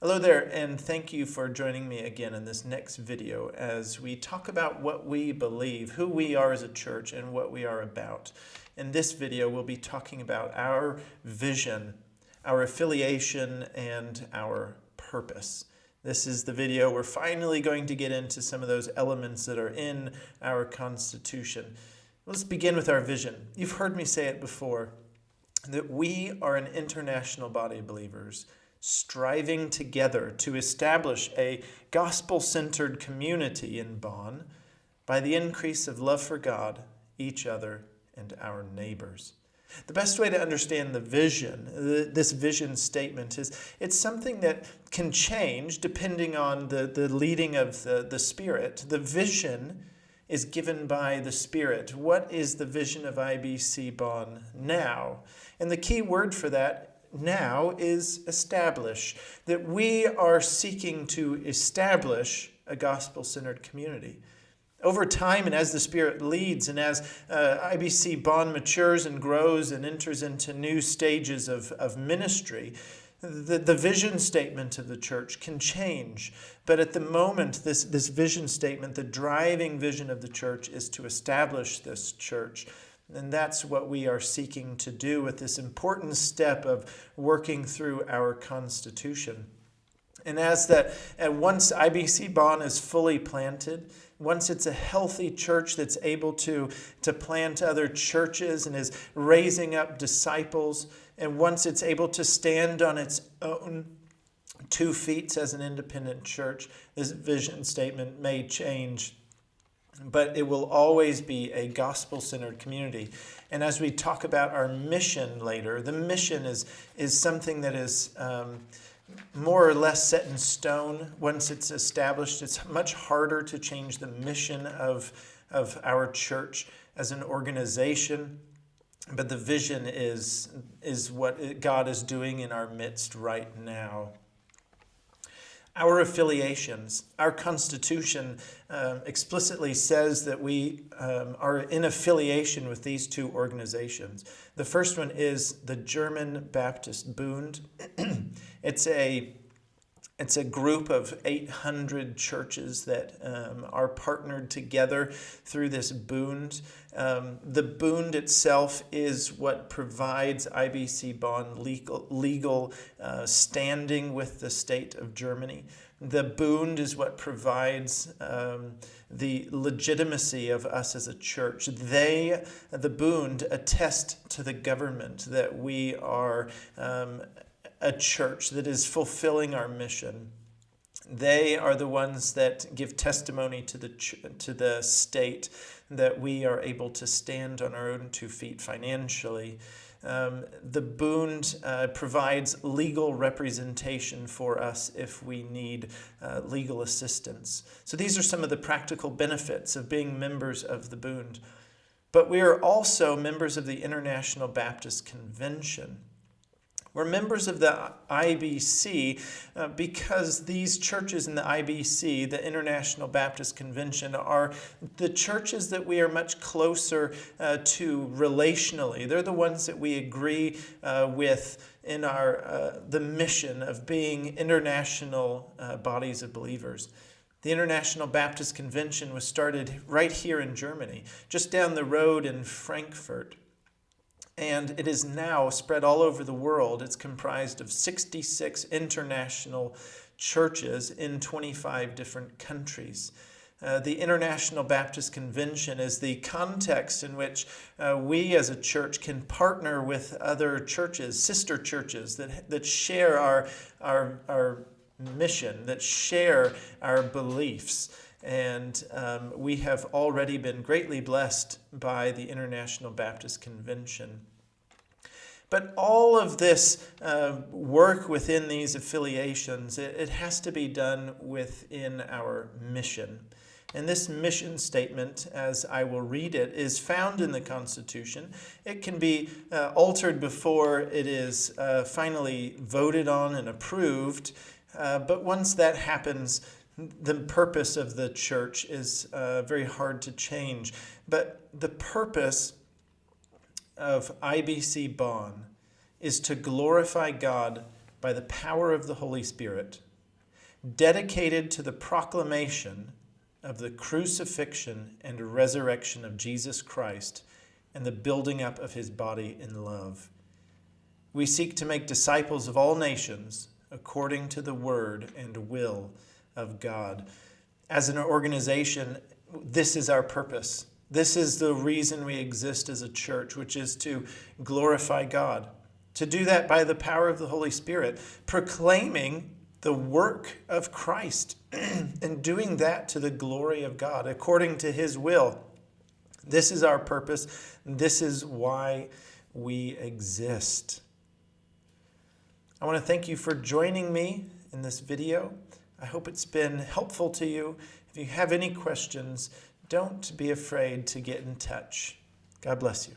Hello there, and thank you for joining me again in this next video as we talk about what we believe, who we are as a church, and what we are about. In this video, we'll be talking about our vision, our affiliation, and our purpose. This is the video we're finally going to get into some of those elements that are in our Constitution. Let's begin with our vision. You've heard me say it before, that we are an international body of believers striving together to establish a gospel-centered community in Bonn by the increase of love for God, each other, and our neighbors. The best way to understand the vision, this vision statement, is it's something that can change depending on the leading of the Spirit. The vision is given by the Spirit. What is the vision of IBC Bonn now? And the key word for that now is establish, that we are seeking to establish a gospel-centered community. Over time and as the Spirit leads and as IBC Bonn matures and grows and enters into new stages of ministry, the vision statement of the church can change. But at the moment, this vision statement, the driving vision of the church is to establish this church. And that's what we are seeking to do with this important step of working through our Constitution. And as once IBC Bonn is fully planted, once it's a healthy church that's able to plant other churches and is raising up disciples, and once it's able to stand on its own 2 feet as an independent church, this vision statement may change. But it will always be a gospel-centered community. And as we talk about our mission later, the mission is something that is more or less set in stone. Once it's established, it's much harder to change the mission of our church as an organization. But the vision is what God is doing in our midst right now. Our affiliations, our Constitution explicitly says that we are in affiliation with these 2 organizations. The first one is the German Baptist Bund. It's a group of 800 churches that are partnered together through this Bund. The Bund itself is what provides IBC Bonn legal standing with the state of Germany. The Bund is what provides the legitimacy of us as a church. The Bund, attest to the government that we are a church that is fulfilling our mission. They are the ones that give testimony to the state that we are able to stand on our own 2 feet financially. The Bund provides legal representation for us if we need legal assistance. So these are some of the practical benefits of being members of the Bund. But we are also members of the International Baptist Convention. We're members of the IBC because these churches in the IBC, the International Baptist Convention, are the churches that we are much closer to relationally. They're the ones that we agree with in the mission of being international bodies of believers. The International Baptist Convention was started right here in Germany, just down the road in Frankfurt. And it is now spread all over the world. It's comprised of 66 international churches in 25 different countries. The International Baptist Convention is the context in which we as a church can partner with other churches, sister churches that share our mission, that share our beliefs. And we have already been greatly blessed by the International Baptist Convention. But all of this work within these affiliations, it has to be done within our mission. And this mission statement, as I will read it, is found in the Constitution. It can be altered before it is finally voted on and approved. But once that happens, the purpose of the church is very hard to change. But the purpose of IBC Bonn is to glorify God by the power of the Holy Spirit dedicated to the proclamation of the crucifixion and resurrection of Jesus Christ and the building up of his body in love. We seek to make disciples of all nations according to the word and will of God. As an organization, this is our purpose. This is the reason we exist as a church, which is to glorify God. To do that by the power of the Holy Spirit, proclaiming the work of Christ and doing that to the glory of God, according to his will. This is our purpose. This is why we exist. I want to thank you for joining me in this video. I hope it's been helpful to you. If you have any questions, don't be afraid to get in touch. God bless you.